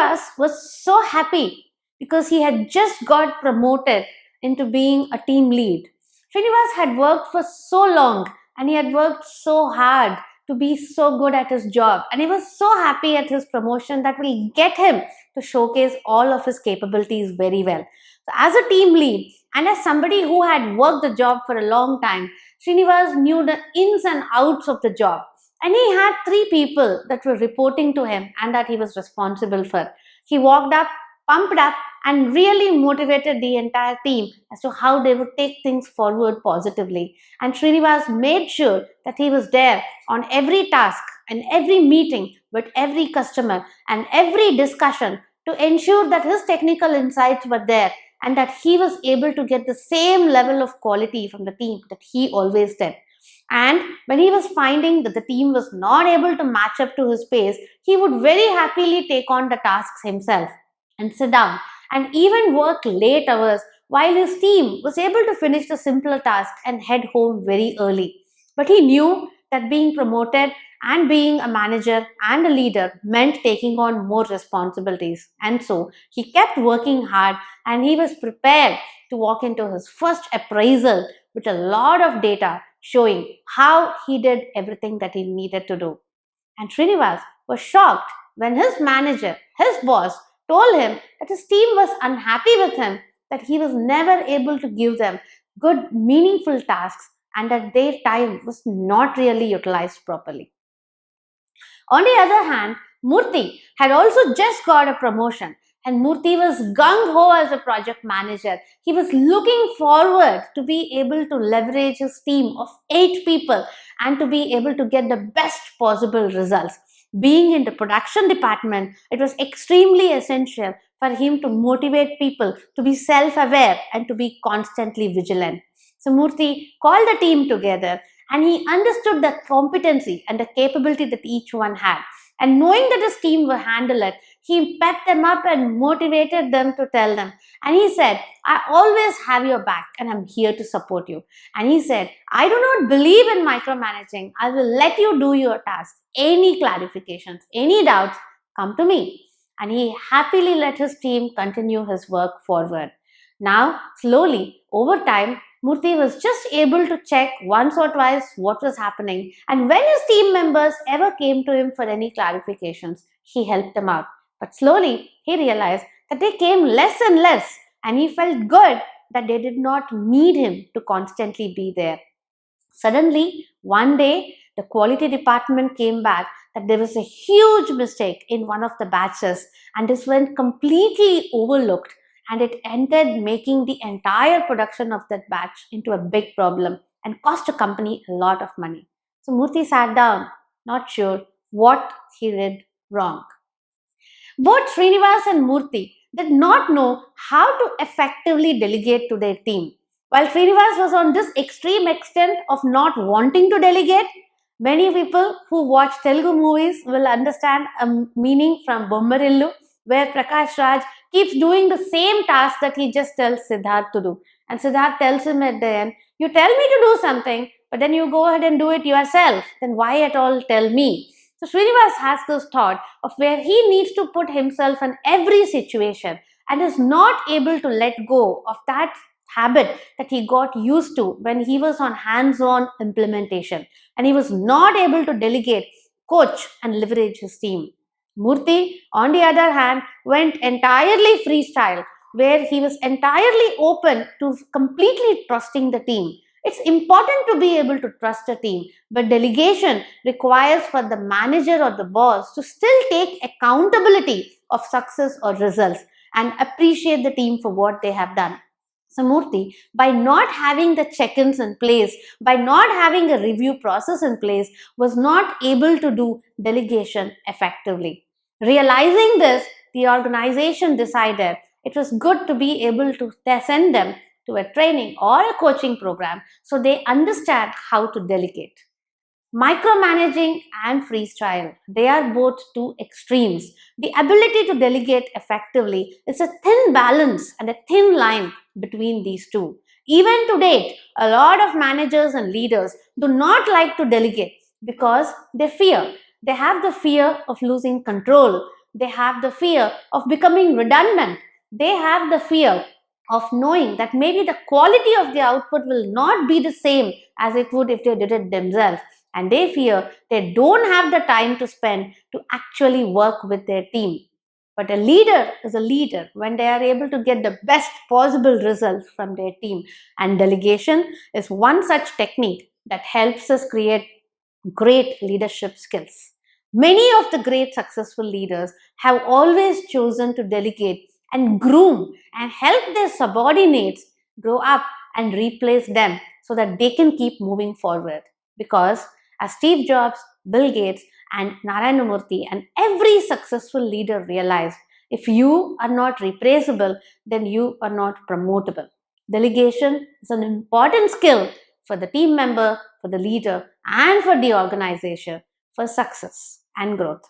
Srinivas was so happy because he had just got promoted into being a team lead. Srinivas had worked for so long and he had worked so hard to be so good at his job, and he was so happy at his promotion that will get him to showcase all of his capabilities very well. So as a team lead and as somebody who had worked the job for a long time, Srinivas knew the ins and outs of the job, and he had three people that were reporting to him and that he was responsible for. He walked up, pumped up, and really motivated the entire team as to how they would take things forward positively. And Srinivas made sure that he was there on every task and every meeting with every customer and every discussion to ensure that his technical insights were there and that he was able to get the same level of quality from the team that he always did. And when he was finding that the team was not able to match up to his pace, he would very happily take on the tasks himself and sit down and even work late hours while his team was able to finish the simpler task and head home very early. But he knew that being promoted and being a manager and a leader meant taking on more responsibilities. And so he kept working hard and he was prepared to walk into his first appraisal with a lot of data showing how he did everything that he needed to do. And Srinivas was shocked when his manager, his boss, told him that his team was unhappy with him, that he was never able to give them good, meaningful tasks, and that their time was not really utilized properly. On the other hand, Murthy had also just got a promotion, and Murthy was gung-ho as a project manager. He was looking forward to be able to leverage his team of 8 people and to be able to get the best possible results. Being in the production department, it was extremely essential for him to motivate people to be self-aware and to be constantly vigilant. So Murthy called the team together and he understood the competency and the capability that each one had. And knowing that his team would handle it, he pepped them up and motivated them to tell them. And he said, I always have your back and I'm here to support you. And he said, I do not believe in micromanaging. I will let you do your task. Any clarifications, any doubts, come to me. And he happily let his team continue his work forward. Now, slowly, over time, Murthy was just able to check once or twice what was happening, and when his team members ever came to him for any clarifications, he helped them out. But slowly, he realized that they came less and less, and he felt good that they did not need him to constantly be there. Suddenly, one day, the quality department came back that there was a huge mistake in one of the batches, and this went completely overlooked, and it ended making the entire production of that batch into a big problem and cost the company a lot of money. So Murthy sat down, not sure what he did wrong. Both Srinivas and Murthy did not know how to effectively delegate to their team. While Srinivas was on this extreme extent of not wanting to delegate, many people who watch Telugu movies will understand a meaning from Bommarillu, where Prakash Raj keeps doing the same task that he just tells Siddharth to do. And Siddharth tells him at the end, you tell me to do something, but then you go ahead and do it yourself. Then why at all tell me? So Srinivas has this thought of where he needs to put himself in every situation and is not able to let go of that habit that he got used to when he was on hands-on implementation, and he was not able to delegate, coach and leverage his team. Murthy, on the other hand, went entirely freestyle, where he was entirely open to completely trusting the team. It's important to be able to trust a team, but delegation requires for the manager or the boss to still take accountability of success or results and appreciate the team for what they have done. So Murthy, by not having the check-ins in place, by not having a review process in place, was not able to do delegation effectively. Realizing this, the organization decided it was good to be able to send them to a training or a coaching program so they understand how to delegate. Micromanaging and freestyle, they are both two extremes. The ability to delegate effectively is a thin balance and a thin line between these two. Even to date, a lot of managers and leaders do not like to delegate because they fear. They have the fear of losing control. They have the fear of becoming redundant. They have the fear of knowing that maybe the quality of the output will not be the same as it would if they did it themselves. And they fear they don't have the time to spend to actually work with their team. But a leader is a leader when they are able to get the best possible results from their team. And delegation is one such technique that helps us create great leadership skills. Many of the great successful leaders have always chosen to delegate and groom and help their subordinates grow up and replace them so that they can keep moving forward. Because as Steve Jobs, Bill Gates, and Narayana Murthy and every successful leader realized, if you are not replaceable, then you are not promotable. Delegation is an important skill for the team member, for the leader, and for the organization for success and growth.